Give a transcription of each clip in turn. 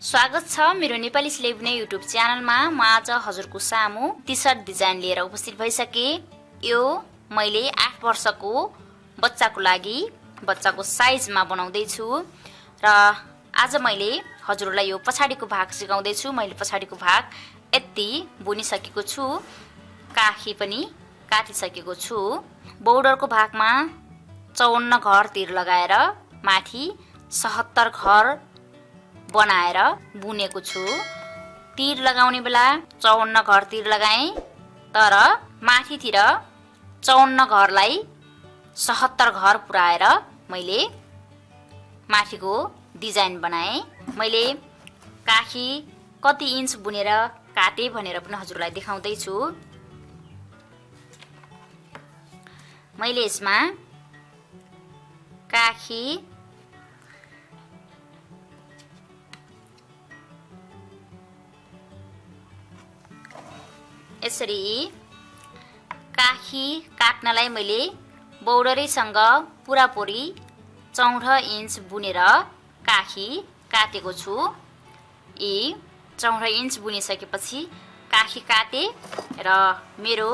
स्वागत छ मेरो नेपाली सिलाई बुने युट्युब च्यानलमा। म आज हजुरको सामु टी-सर्ट डिजाइन लिएर उपस्थित भइसके। यो मैले 8 वर्षको बच्चाको लागि बच्चाको साइजमा बनाउँदै छु र आज मैले हजुरलाई यो पछाडीको भाग सिकाउँदै छु। मैले पछाडीको भाग यति बुनिसकेको छु, काखी पनि काटिसकेको छु। बोर्डरको भागमा 54 घर तीर लगाएर माथि 77 घर बनाएर बुनेको छु। तीर लगाउने बेला 54 घर तीर लगाएँ, तर माथितिर 54 घरलाई 77 घर पुर्याएर मैले माथिको डिजाइन बनाएँ। मैले काखी कति इन्च बुनेर काटे भनेर पनि हजुरलाई देखाउँदै छु। मैले यसमा काखी यसरी काखी काट्नलाई मैले बोर्डरैसँग पुरापुरी 14 इन्च बुनेर काखी काटेको छु। यी 14 इन्च बुनिसकेपछि काखी काटे र मेरो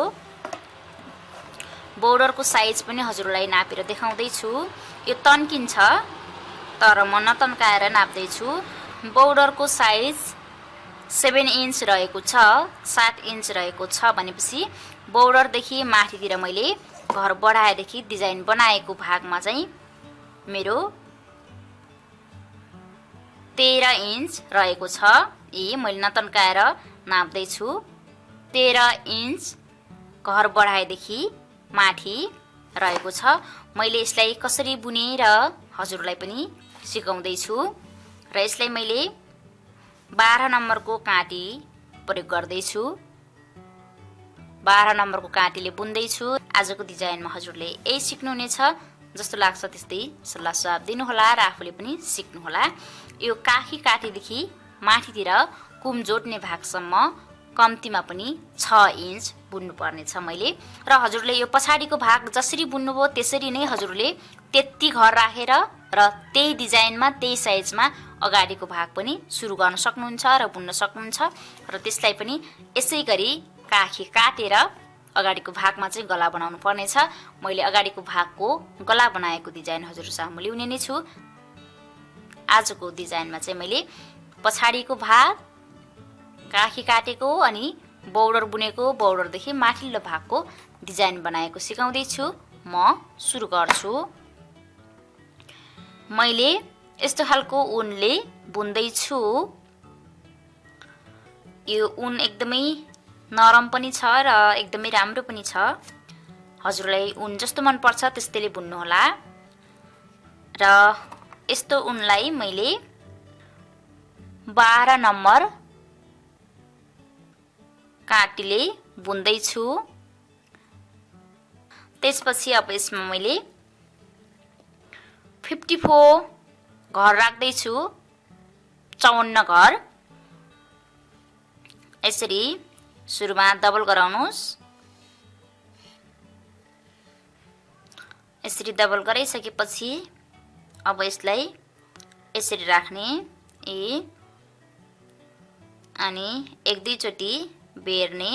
बोर्डरको साइज पनि हजुरलाई नापेर देखाउँदै छु। यो तन्किन्छ, तर म नतन्काएर नाप्दै छु। बोर्डरको साइज 7 इन्च रहेको छ, 7 इन्च रहेको छ भनेपछि बोर्डरदेखि माथितिर मैले घर बढाएदेखि डिजाइन बनाएको भागमा चाहिँ मेरो 13 इन्च रहेको छ। यी मैले नतन्काएर नाप्दै छु। 13 इन्च घर बढाएदेखि माथि रहेको छ। मैले यसलाई कसरी बुने र हजुरलाई पनि सिकाउँदै छु र यसलाई मैले 12 नम्बरको काँटी प्रयोग गर्दैछु। 12 नम्बरको काँटीले बुन्दैछु। आजको डिजाइनमा हजुरले यही सिक्नुहुनेछ। जस्तो लाग्छ त्यस्तै सल्लाह सुझाव दिनुहोला र आफूले पनि सिक्नुहोला। यो काखी काटीदेखि माथितिर कुम जोड्ने भागसम्म कम्तीमा पनि 6 इन्च बुन्नुपर्ने छ मैले। र हजुरले यो पछाडीको भाग जसरी बुन्नुभयो त्यसरी नै हजुरले त्यति घर राखेर र त्यही डिजाइनमा त्यही साइजमा अगाडिको भाग पनि सुरु गर्न सक्नुहुन्छ र बुन्न सक्नुहुन्छ। र त्यसलाई पनि यसै गरी काखी काटेर अगाडिको भागमा चाहिँ गला बनाउनु पर्नेछ। मैले अगाडिको भागको गला बनाएको डिजाइन हजुर सामु ल्याउने नै छु। आजको डिजाइनमा चाहिँ मैले पछाडीको भाग काखी काटेको अनि बोर्डर बुनेको, बोर्डरदेखि माथिल्लो भागको डिजाइन बनाएको सिकाउँदै छु। म सुरु गर्छु। मैले यस्तो खालको उनले बुन्दै छु। यो उन एकदमै नरम पनि छ र एकदमै राम्रो पनि छ। हजुरलाई उन जस्तो मन पर्छ त्यस्तैले बुन्नु होला। र यस्तो उनलाई मैले 12 नम्बर काँटीले बुन्दै छु। त्यसपछि अब यसमा मैले 54 घर राख्दै छु, 54 घर। यसरी सुरुमा डबल गराउनुस्। यसरी डबल गराइसकेपछि अब यसलाई यसरी राख्ने अनि 1-2 चोटी बेर्ने।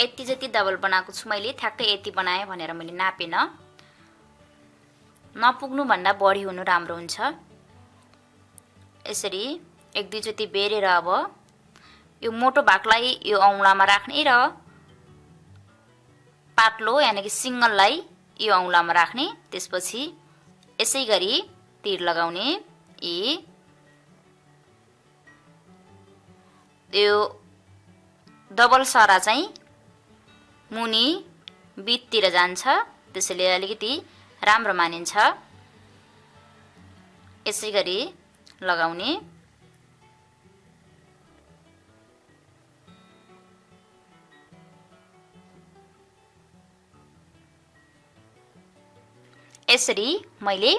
यति जति डबल बनाएको छु मैले, ठ्याक्कै यति बनाएँ भनेर मैले नापेन। नपुग्नु भन्दा बढी हुनु राम्रो हुन्छ। यसरी 1-2 चोटी बेरेर अब यो मोटो भागलाई यो औँलामा राख्ने र पातलो यानि कि सिंगललाई यो औँलामा राख्ने। त्यसपछि यसै गरी तीर लगाउने। यो डबल सरा चाहिँ मुनि बिचतिर जान्छ, त्यसैले अलिकति राम्रो मानिन्छ। यसै गरी लगाउने। यसरी मैले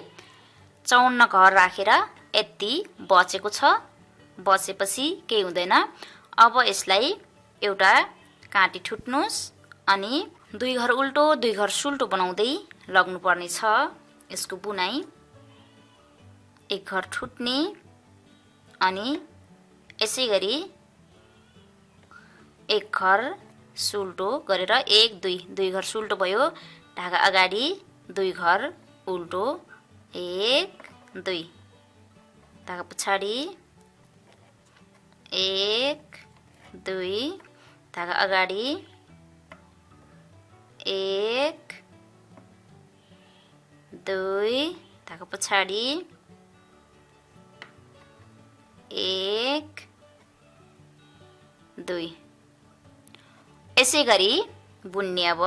54 घर राखेर यति बचेको छ। बचेपछि केही हुँदैन। अब यसलाई एउटा काँटी ठुट्नुस् अनि 2 घर उल्टो 2 घर सुल्टो बनाउँदै लाग्नुपर्ने छ यसको बुनाइ। एक घर ठुट्ने अनि यसै गरी एक घर सुल्टो गरेर 1 2 2 घर सुल्टो भयो। ढाका अगाडि 2 घर उल्टो 1 2, ढाका पछाडि 1 2, ढाका अगाडि 1 2, ढाका पछाडि 1 2। यसै गरी बुन्ने अब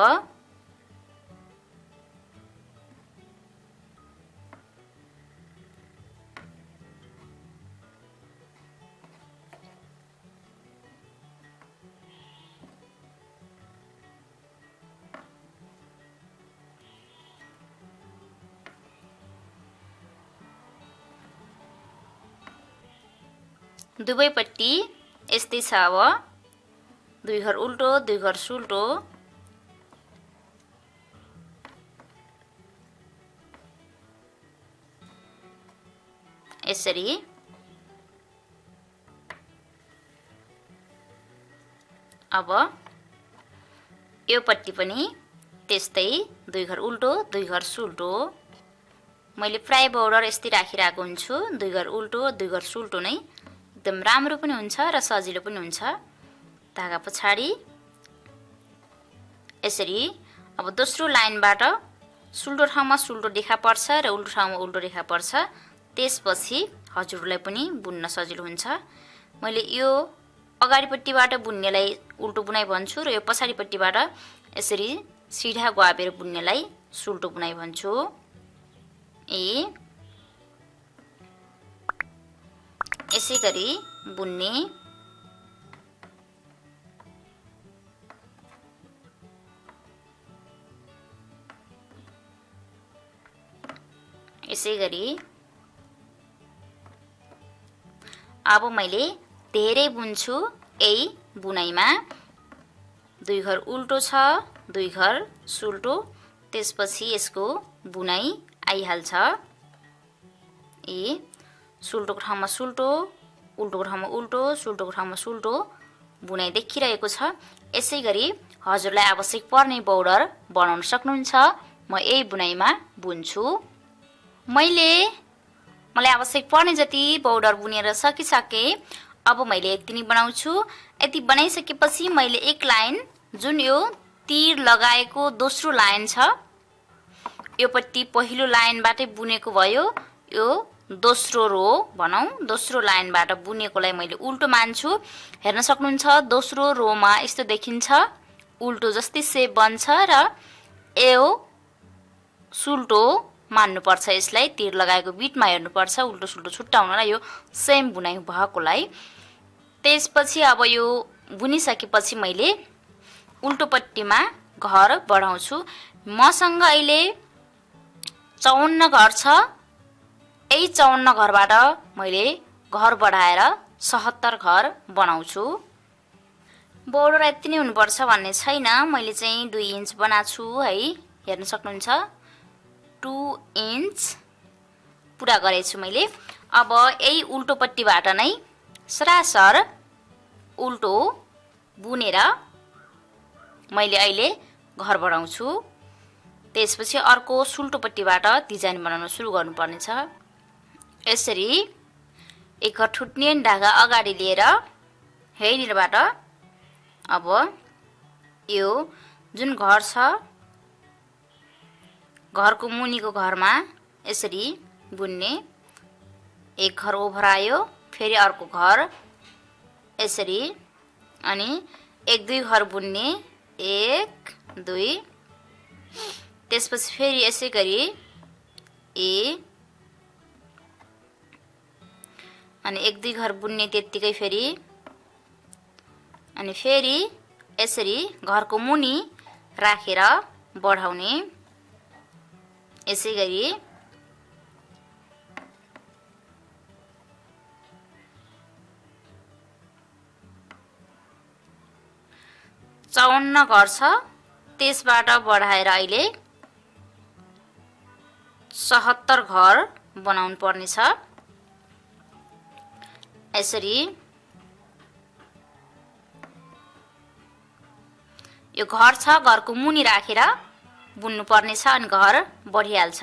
दुवैपट्टि यस्तै छ। अब 2 घर उल्टो 2 घर सुल्टो यसरी अब यो पट्टि पनि त्यस्तै 2 घर उल्टो 2 घर सुल्टो। मैले प्राय बोर्डर यस्तै राखिरहेको हुन्छु। 2 घर उल्टो 2 घर सुल्टो नै एकदम राम्रो पनि हुन्छ र सजिलो पनि हुन्छ। धागा पछाडि यसरी अब दोस्रो लाइनबाट सुल्टो ठाउँमा सुल्टो देखा पर्छ र उल्टो ठाउँमा उल्टो देखा पर्छ। त्यसपछि हजुरलाई पनि बुन्न सजिलो हुन्छ। मैले यो अगाडिपट्टिबाट बुन्नेलाई उल्टो बुनाइ भन्छु र यो पछाडिपट्टिबाट यसरी सिधा ग्वाबेर बुन्नेलाई सुल्टो बुनाइ भन्छु। यसै गरी बुन्ने यसै गरी अब मैले धेरै बुन्छु यही बुनाइमा। 2 घर उल्टो छ 2 घर सुल्टो, त्यसपछि यसको बुनाइ आइहाल्छ। सुल्टोको ठाउँमा सुल्टो उल्टोको ठाउँमा उल्टो सुल्टोको ठाउँमा सुल्टो बुनाइ देखिरहेको छ। यसै गरी हजुरलाई आवश्यक पर्ने बोर्डर बनाउन सक्नुहुन्छ। म यही बुनाइमा बुन्छु। मलाई आवश्यक पर्ने जति बोर्डर बुनेर सकिसके। अब मैले यति नै बनाउँछु। यति बनाइसकेपछि मैले एक लाइन जुन यो तीर लगाएको दोस्रो लाइन छ, यो पट्टि पहिलो लाइनबाटै बुनेको भयो। यो दोस्रो रो भनौं, दोस्रो लाइनबाट बुनेकोलाई मैले उल्टो मान्छु। हेर्न सक्नुहुन्छ दोस्रो रोमा यस्तो देखिन्छ, उल्टो जस्तै सेप बन्छ र यो सुल्टो मान्नुपर्छ। यसलाई तीर लगाएको बिटमा हेर्नुपर्छ, उल्टो सुल्टो छुट्टाउनलाई यो सेम बुनाइ भएकोलाई। त्यसपछि अब यो बुनिसकेपछि मैले उल्टोपट्टिमा घर बढाउँछु। मसँग अहिले 54 घर छ। यही 54 घरबाट मैले घर बढाएर 77 घर बनाउँछु। बोर्डर यति नै हुनुपर्छ भन्ने छैन। मैले चाहिँ 2 इन्च बनाछु है, हेर्न सक्नुहुन्छ 2 इन्च पुरा गरेछु मैले। अब यही उल्टोपट्टिबाट नै सरासर उल्टो बुनेर मैले अहिले घर बढाउँछु। त्यसपछि अर्को सुल्टोपट्टिबाट डिजाइन बनाउन सुरु गर्नुपर्नेछ। यसरी एक घर ठुट्ने धागा अगाडि लिएर यहीँनिरबाट अब यो जुन घर छ, घरको मुनिको घरमा यसरी बुन्ने। एक घर ओभरायो, फेरि अर्को घर यसरी, अनि 1 2 घर बुन्ने 1 2, त्यसपछि फेरि यसै गरी अनि 1 2 घर बुन्ने त्यत्तिकै फेरि, अनि फेरि यसरी घरको मुनि राखेर बढाउने। यसै गरी चौन्न घर छ, त्यसबाट बढाएर अहिले 77 घर बनाउनु पर्ने छ। यसरी यो घर छ, घरको मुनि राखेर बुन्नु पर्ने छ अनि घर बढिहाल्छ।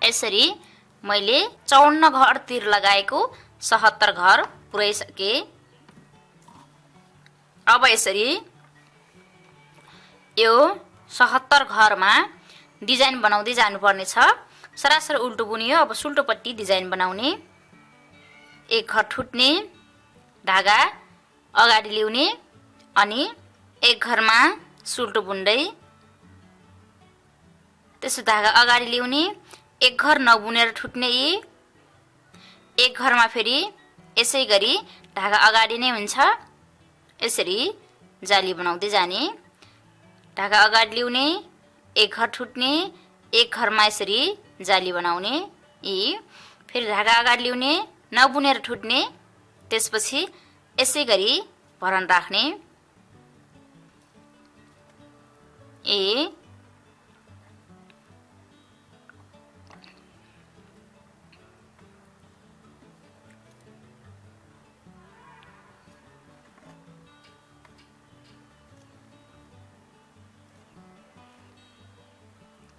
यसरी मैले 54 घर तिर लगाएको 77 घर पुराइसके। अब यसरी यो 77 घरमा डिजाइन बनाउँदै जानुपर्ने छ। सरासर उल्टो बुनियो, अब सुल्टोपट्टि डिजाइन बनाउने। एक घर ठुट्ने, धागा अगाडि ल्याउने अनि एक घरमा सुल्टो बुन्दै त्यसो धागा अगाडि ल्याउने, एक घर नबुनेर ठुट्ने। एक घरमा फेरि यसै गरी धागा अगाडि नै हुन्छ। यसरी जाली बनाउँदै जाने। धागा अगाडि ल्याउने, एक घर ठुट्ने, एक घरमा यसरी जाली बनाउने। फेरि धागा अगाडि ल्याउने, नबुनेर ठुट्ने, त्यसपछि यसै गरी भरन राख्ने।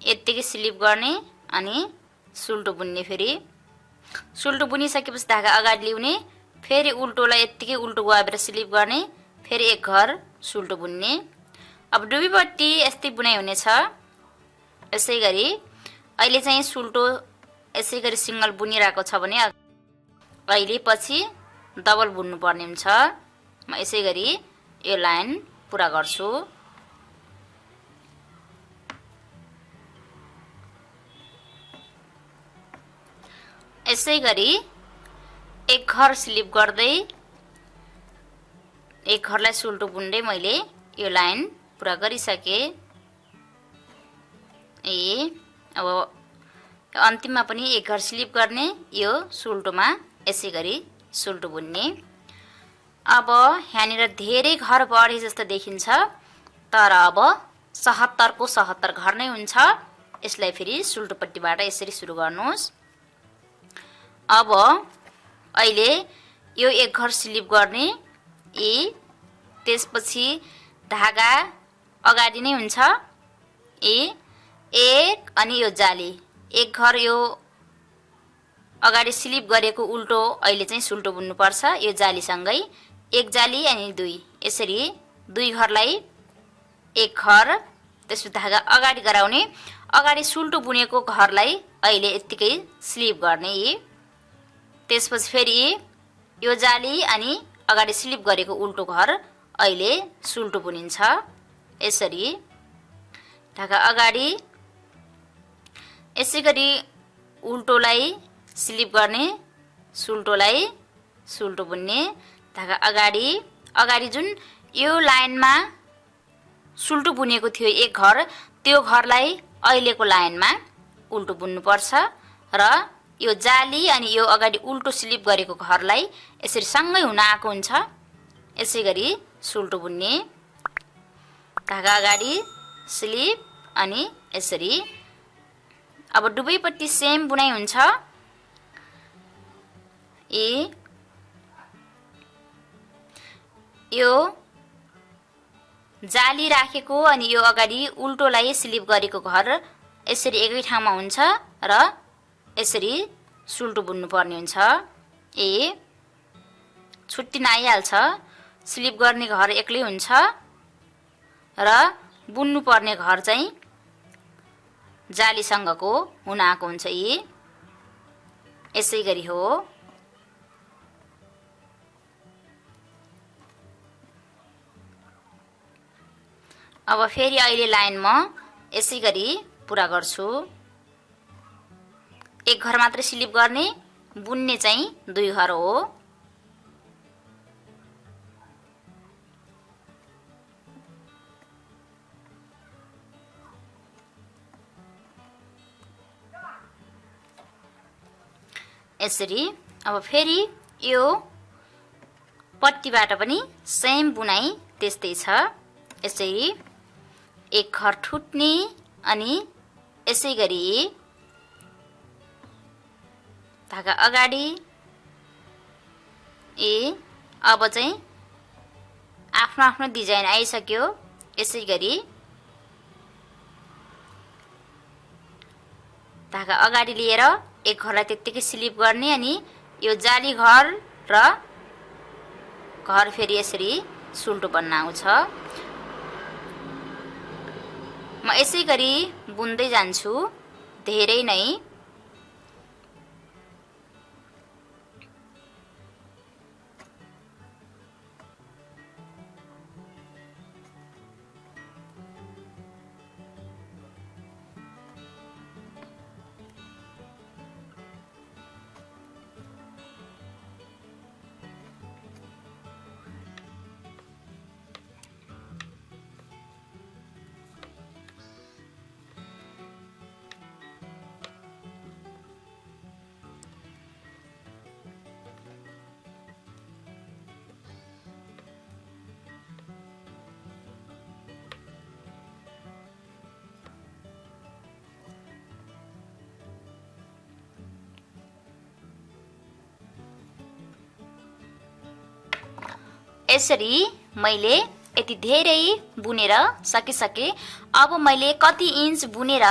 यत्तिकै स्लिप गर्ने अनि सुल्टो बुन्ने। फेरि सुल्टो बुनिसकेपछि धागा अगाडि ल्याउने, फेरि उल्टोलाई यत्तिकै उल्टो गएर स्लिप गर्ने, फेरि एक घर सुल्टो बुन्ने। अब डुबीपट्टि यस्तै बुनाइ हुनेछ। यसै गरी अहिले चाहिँ सुल्टो यसै गरी सिंगल बुनिरहेको छ भने अहिले पछि डबल बुन्नु पर्ने हुन्छ। म यसै गरी यो लाइन पुरा गर्छु। यसै गरी एक घर स्लिप गर्दै एक घरलाई सुल्टो बुन्दै मैले यो लाइन पुरा गरिसके। अब अन्तिममा पनि एक घर स्लिप गर्ने, यो सुल्टोमा यसै गरी सुल्टो बुन्ने। अब यहाँनिर धेरै घर बढे जस्तो देखिन्छ, तर अब 77 को 77 घर नै हुन्छ। यसलाई फेरि सुल्टोपट्टिबाट यसरी सुरु गर्नुहोस्। अब अहिले यो एक घर स्लिप गर्ने, त्यसपछि धागा अगाडि नै हुन्छ। एक अनि यो जाली, एक घर यो अगाडि स्लिप गरेको उल्टो अहिले चाहिँ सुल्टो बुन्नुपर्छ। यो जालीसँगै एक जाली अनि दुई, यसरी दुई घरलाई एक घर, त्यसपछि धागा अगाडि गराउने, अगाडि सुल्टो बुनेको घरलाई अहिले यत्तिकै स्लिप गर्ने। त्यसपछि फेरि यो जाली अनि अगाडि स्लिप गरेको उल्टो घर अहिले सुल्टो बुनिन्छ। यसरी धागा अगाडि यसै गरी उल्टोलाई स्लिप गर्ने, सुल्टोलाई सुल्टो बुन्ने, धागा अगाडि अगाडि जुन यो लाइनमा सुल्टो बुनेको थियो एक घर, त्यो घरलाई अहिलेको लाइनमा उल्टो बुन्नुपर्छ र यो जाली अनि यो अगाडि उल्टो स्लिप गरेको घरलाई यसरी सँगै हुन आएको हुन्छ। यसै गरी सुल्टो बुन्ने, धागा अगाडि स्लिप अनि यसरी। अब दुवैपट्टि सेम बुनाइ हुन्छ। यो जाली राखेको अनि यो अगाडि उल्टोलाई स्लिप गरेको घर यसरी एकै ठाउँमा हुन्छ र यसरी सुल्टो बुन्नु पर्ने हुन्छ। छुट्टिन आइहाल्छ। स्लिप गर्ने घर एक्लै हुन्छ र बुन्नु पर्ने घर चाहिँ जालीसँगको हुन आएको हुन्छ। यसै गरी हो। अब फेरि अहिले लाइन म यसै गरी पुरा गर्छु। एक घर मात्र स्लिप गर्ने, बुन्ने चाहिँ दुई घर हो। यसरी। अब फेरि यो पट्टिबाट पनि सेम बुनाइ त्यस्तै छ। यसरी एक घर ठुट्ने अनि यसै गरी धागा अगाडि। अब चाहिँ आफ्नो आफ्नो डिजाइन आइसक्यो। यसै गरी धागा अगाडि लिएर एक घरलाई त्यत्तिकै स्लिप गर्ने अनि यो जाली घर र घर फेरि यसरी सुल्टो बन्न आउँछ। म यसै गरी बुन्दै जान्छु धेरै नै। यसरी मैले यति धेरै बुनेर सकिसके। अब मैले कति इन्च बुनेर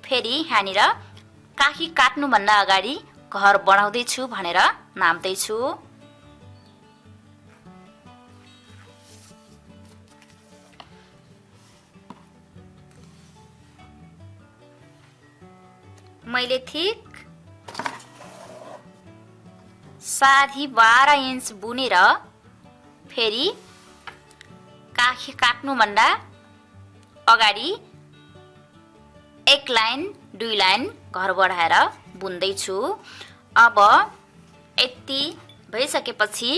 फेरि यहाँनिर काखी काट्नुभन्दा अगाडि घर बढाउँदैछु भनेर नाप्दैछु। मैले ठिक 12.5 इन्च बुनेर फेरि काखी काट्नुभन्दा अगाडि एक लाइन 2 लाइन घर बढाएर बुन्दैछु। अब यति भइसकेपछि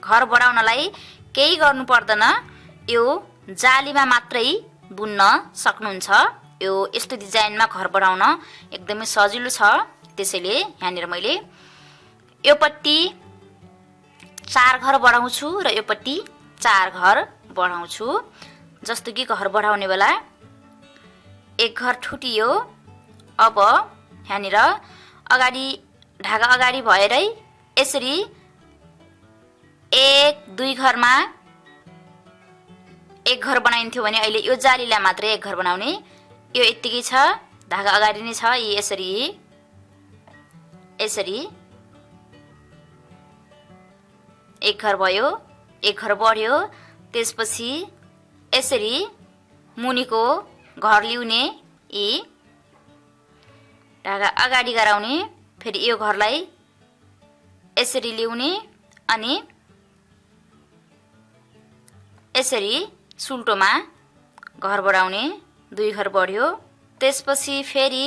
घर बढाउनलाई केही गर्नु पर्दैन, यो जालीमा मात्रै बुन्न सक्नुहुन्छ। यो यस्तो डिजाइनमा घर बढाउन एकदमै सजिलो छ। त्यसैले यहाँनिर मैले यो पट्टि 4 घर बढाउँछु र यो पट्टि 4 घर बढाउँछु। जस्तो कि घर बढाउने बेला एक घर ठुटियो। अब यहाँनिर अगाडि ढाका अगाडि भएरै यसरी 1-2 घरमा एक घर बनाइन्थ्यो भने अहिले यो जालीलाई मात्रै एक घर बनाउने। यो यतिकै छ, धागा अगाडि नै छ। यसरी यसरी एक घर भयो, एक घर बढ्यो। त्यसपछि यसरी मुनिको घर ल्याउने, धागा अगाडि गराउने, फेरि यो घरलाई यसरी ल्याउने अनि यसरी सुल्टोमा घर बढाउने। 2 घर बढ्यो। त्यसपछि फेरि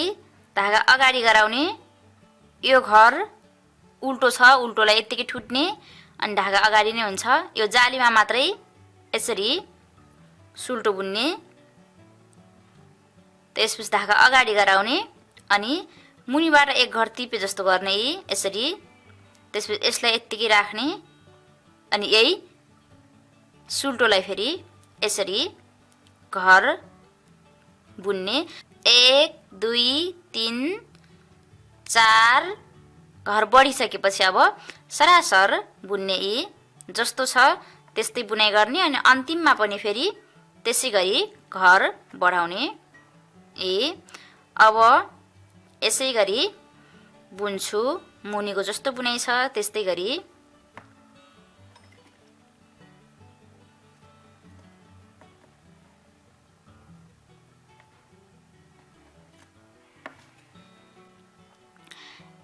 धागा अगाडि गराउने, यो घर उल्टो छ, उल्टोलाई यत्तिकै ठुट्ने अनि धागा अगाडि नै हुन्छ। यो जालीमा मात्रै यसरी सुल्टो बुन्ने। त्यसपछि धागा अगाडि गराउने अनि मुनिबाट एक घर टिपे जस्तो गर्ने यसरी। त्यसपछि यसलाई यत्तिकै राख्ने अनि यही सुल्टोलाई फेरि यसरी घर बुन्ने। 1 2 3 4 घर बढिसकेपछि अब सरासर बुन्ने। जस्तो छ त्यस्तै बुनाइ गर्ने अनि अन्तिममा पनि फेरि त्यसै गरी घर बढाउने। अब यसै गरी बुन्छु। मुनिको जस्तो बुनाइ छ त्यस्तै गरी।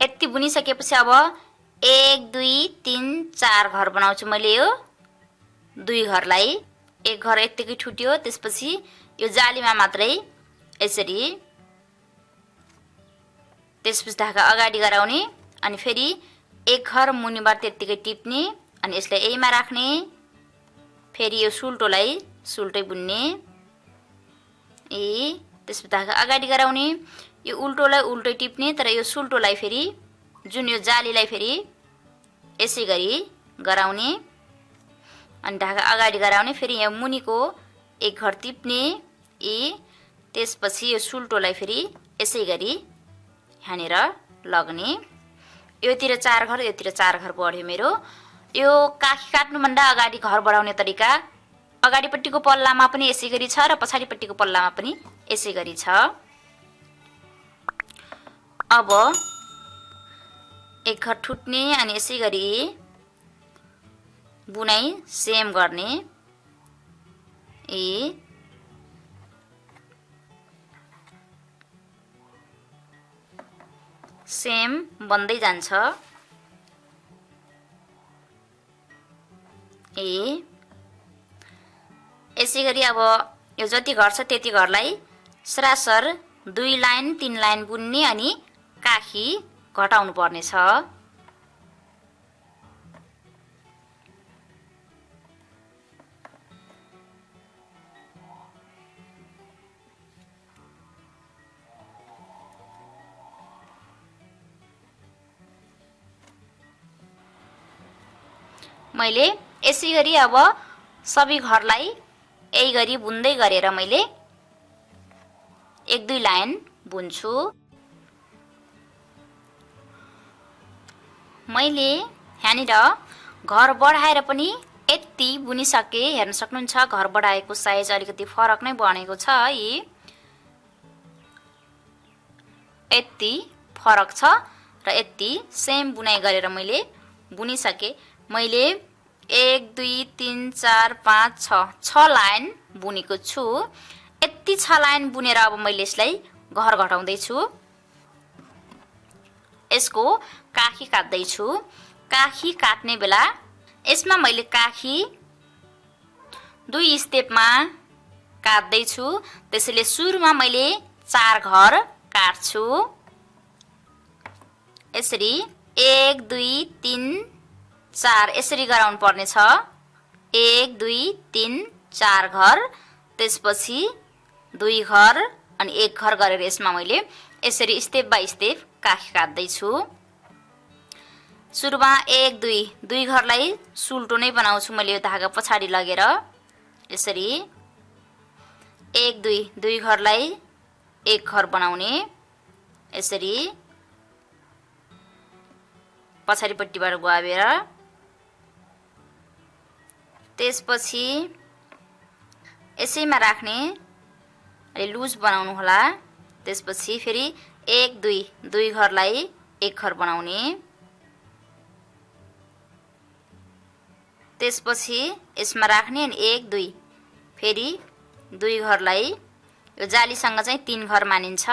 यति बुनिसकेपछि अब 1 2 3 4 घर बनाउँछु मैले। यो 2 घरलाई एक घर यत्तिकै ठुट्यो। त्यसपछि यो जालीमा मात्रै यसरी। त्यसपछि धागा अगाडि गराउने अनि फेरि एक घर मुनिबाट त्यत्तिकै टिप्ने अनि यसलाई यहीमा राख्ने। फेरि यो सुल्टोलाई सुल्टै बुन्ने। त्यसपछि धागा अगाडि गराउने, यो उल्टोलाई उल्टै टिप्ने, तर यो सुल्टोलाई फेरि जुन यो जालीलाई फेरि यसै गरी गराउने अनि ढाका अगाडि गराउने, फेरि यहाँ मुनिको एक घर टिप्ने त्यसपछि यो सुल्टोलाई फेरि यसै गरी यहाँनिर लग्ने। योतिर 4 घर योतिर 4 घर बढ्यो मेरो। यो काखी काट्नुभन्दा अगाडि घर बढाउने तरिका अगाडिपट्टिको पल्लामा पनि यसै गरी छ र पछाडिपट्टिको पल्लामा पनि यसै गरी छ। अब एक घर ठुट्ने अनि यसै गरी बुनाइ सेम गर्ने। सेम बन्दै जान्छ। यसै गरी अब यो जति घर छ त्यति घरलाई सरासर 2 लाइन 3 लाइन बुन्ने अनि काखी घटाउनु पर्नेछ। मैले यसै गरी अब सबै घरलाई यही गरी बुन्दै गरेर मैले 1-2 लाइन बुन्छु। मैले यहाँनिर घर बढाएर पनि यति बुनिसके। हेर्न सक्नुहुन्छ घर बढाएको साइज अलिकति फरक नै बनेको छ है। यति फरक छ र यति सेम बुनाइ गरेर मैले बुनिसके। मैले 1 2 3 4 5 6 लाइन बुनेको छु। यति 6 लाइन बुनेर अब मैले यसलाई घर घटाउँदै छु। यसको काखी काट्दै छु। काखी काट्ने बेला यसमा मैले काखी 2 स्टेपमा काट्दै छु। त्यसैले सुरुमा मैले 4 घर काट्छु। यसरी 1 2 3 4 यसरी गराउनु पर्ने छ। 1 2 3 4 घर, त्यसपछि 2 घर अनि 1 घर गरेर यसमा मैले यसरी स्टेप बाइ स्टेप काखी काट्दै छु। सुरुमा 1 2 घरलाई सुल्टो नै बनाउँछु मैले यो धागा पछाडि लगेर। यसरी 1 2 घरलाई 1 घर बनाउने। यसरी पछाडिपट्टिबाट गुहाबेर त्यसपछि यसैमा राख्ने अलि लुज बनाउनु होला। त्यसपछि फेरि 1 2 घरलाई 1 घर बनाउने। त्यसपछि यसमा राख्ने अनि 1 2 फेरि 2 घरलाई यो जालीसँग चाहिँ 3 घर मानिन्छ।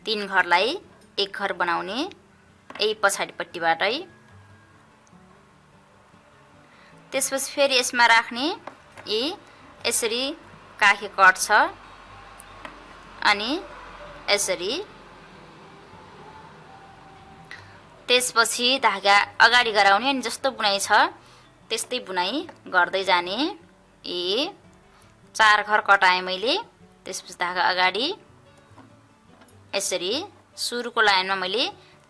3 घरलाई 1 घर बनाउने यही पछाडिपट्टिबाटै। त्यसपछि फेरि यसमा राख्ने यसरी काखी कट्छ अनि यसरी। त्यसपछि धागा अगाडि गराउने अनि जस्तो बुनाइ छ त्यस्तै बुनाइ गर्दै जाने। 4 घर कटाएँ मैले। त्यसपछि धागा अगाडि यसरी सुरुको लाइनमा मैले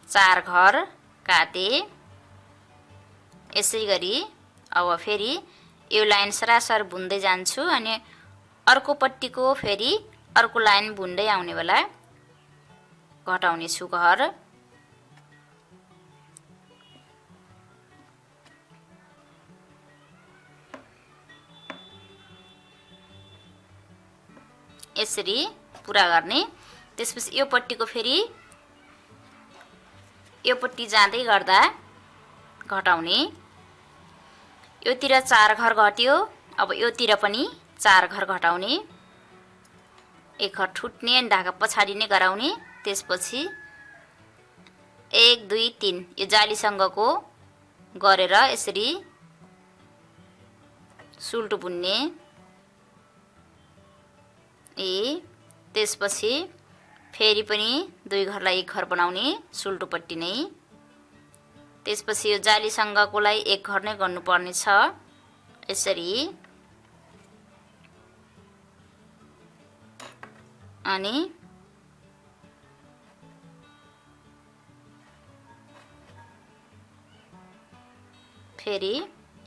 4 घर काटे। यसै गरी अब फेरि यो लाइन सरासर बुन्दै जान्छु अनि अर्को पट्टिको फेरि अर्को लाइन बुन्दै आउने बेला घटाउने छु घर। यसरी पुरा गर्ने। त्यसपछि यो पट्टिको फेरि यो पट्टि जाँदै गर्दा घटाउने। योतिर 4 घर घट्यो। अब योतिर पनि 4 घर घटाउने। 1 घर ठुट्ने अनि धागा पछाडि नै गराउने। त्यसपछि 1 2 3 यो जालीसँगको गरेर यसरी सुल्टो बुन्ने। त्यसपछि फेरि पनि 2 घरलाई 1 घर बनाउने सुल्टोपट्टि नै। त्यसपछि यो जालीसँगकोलाई 1 घर नै गर्नुपर्ने छ। यसरी अनि फेरि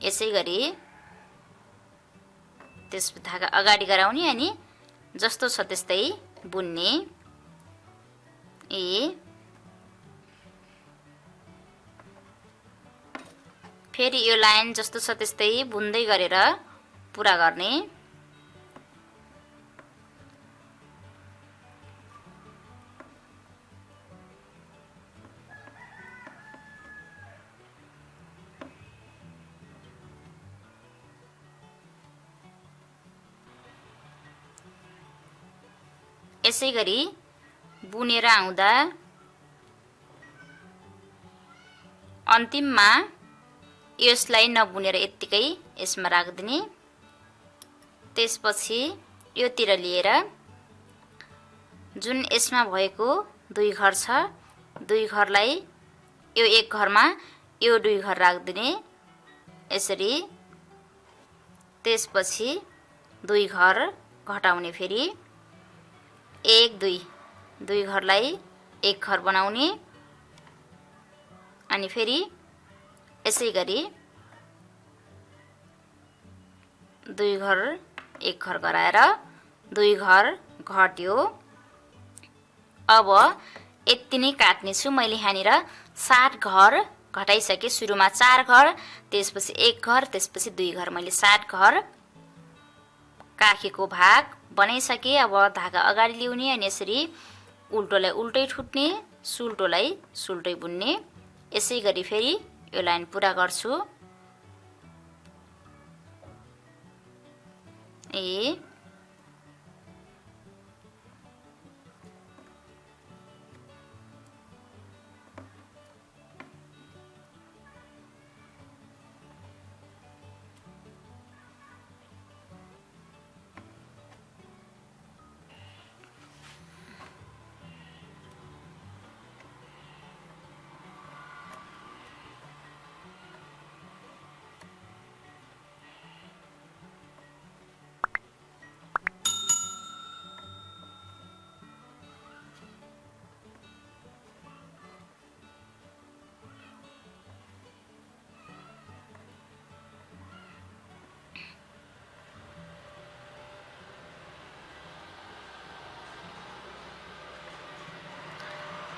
यसै गरी त्यस धागा अगाडि गराउने अनि जस्तो छ त्यस्तै बुन्ने। फेरि यो लाइन जस्तो छ त्यस्तै बुन्दै गरेर पुरा गर्ने। यसै गरी बुनेर आउँदा अन्तिममा यसलाई नबुनेर यत्तिकै यसमा राख्दिने। त्यसपछि योतिर लिएर जुन यसमा भएको 2 घर छ 2 घरलाई यो एक घरमा यो 2 घर राख्दिने यसरी। त्यसपछि 2 घर घटाउने फेरि 1 2 घरलाई 1 घर बनाउने अनि फेरि यसै गरी 2 घर 1 घर गराएर 2 घर घट्यो। अब यति नै काट्ने छु मैले। यहाँनिर 7 घर घटाइसके। सुरुमा 4 घर, त्यसपछि 1 घर, त्यसपछि 2 घर। मैले 7 घर काखीको भाग बनाइसके। अब धागा अगाडि ल्याउने अनि यसरी उल्टोलाई उल्टै ठुट्ने, सुल्टोलाई सुल्टै बुन्ने। यसै गरी फेरि यो लाइन पुरा गर्छु।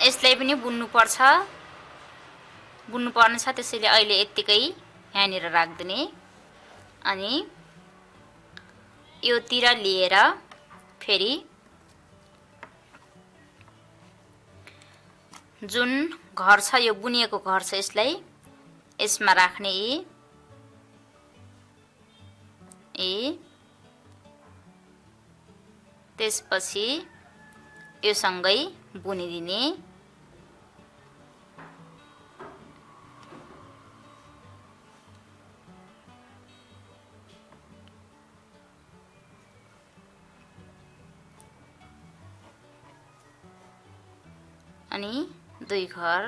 यसलाई पनि बुन्नु पर्ने छ। त्यसैले अहिले यत्तिकै यहाँनिर राख्दिने अनि योतिर लिएर फेरि जुन घर छ यो बुनिएको घर छ यसलाई यसमा राख्ने। त्यसपछि यो सँगै बुनिदिने। अनि 2 घर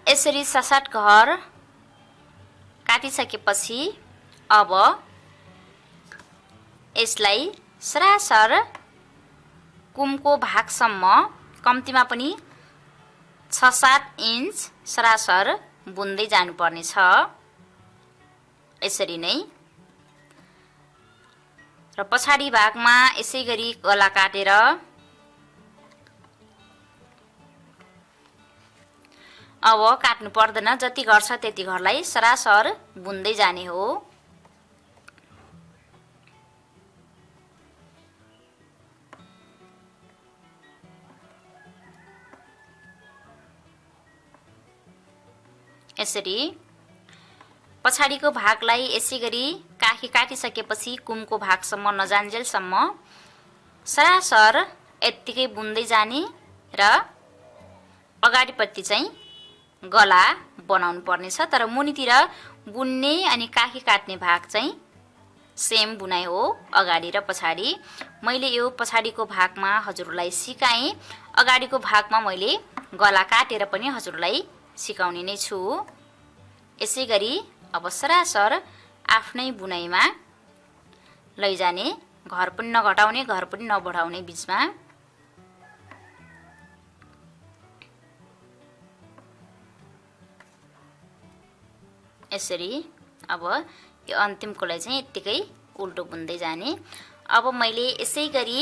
यसरी 7 घर काटिसकेपछि अब यसलाई सरासर कुमको भागसम्म कम्तीमा पनि 6-7 इन्च सरासर बुन्दै जानुपर्ने छ। यसरी नै र पछाडी भागमा यसै गरी गला काटेर अब काट्नु पर्दैन। जति घर छ त्यति घरलाई सरासर बुन्दै जाने हो। यसरी पछाडीको भागलाई यसै गरी काखी काटिसकेपछि कुमको भागसम्म नजान्जेलसम्म सरासर यत्तिकै बुन्दै जाने र अगाडिपट्टि चाहिँ गला बनाउनु पर्ने छ। तर मुनितिर बुन्ने अनि काखी काट्ने भाग चाहिँ सेम बुनाइ हो अगाडि र पछाडि। मैले यो पछाडीको भागमा हजुरलाई सिकाएँ। अगाडिको भागमा मैले गला काटेर पनि हजुरलाई सिकाउने नै छु। यसै गरी अब सरासर आफ्नै बुनाइमा लैजाने घर पनि नघटाउने घर पनि नबढाउने बीचमा। यसरी अब यो अन्तिमकोलाई चाहिँ यतिकै उल्टो बुन्दै जाने। अब मैले यसै गरी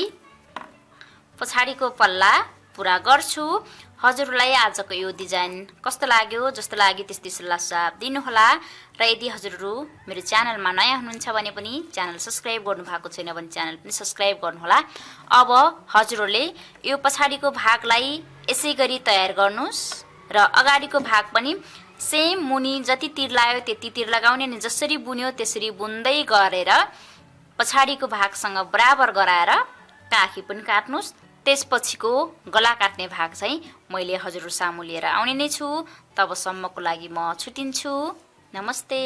पछाडिको पल्ला पुरा गर्छु। हजुरलाई आजको यो डिजाइन कस्तो लाग्यो, जस्तो लाग्यो त्यस्तै सल्लाह सुझाव दिनुहोला। र यदि हजुरहरू मेरो च्यानलमा नयाँ हुनुहुन्छ भने पनि च्यानल सब्स्क्राइब गर्नु भएको छैन भने च्यानल पनि सब्स्क्राइब गर्नुहोला। अब हजुरहरूले यो पछाडिको भागलाई यसै गरी तयार गर्नुस् र अगाडिको भाग पनि सेम मुनि जति तिर लाग्यो त्यति तिर लगाउने अनि जसरी बुन्यो त्यसरी बुन्दै गरेर पछाडिको भागसँग बराबर गराएर काखी पनि काट्नुस्। त्यसपछिको गला काट्ने भाग चाहिँ मैले हजुरहरू सामु लिएर आउने नै छु। तबसम्मको लागि म छुटिन्छु। नमस्ते।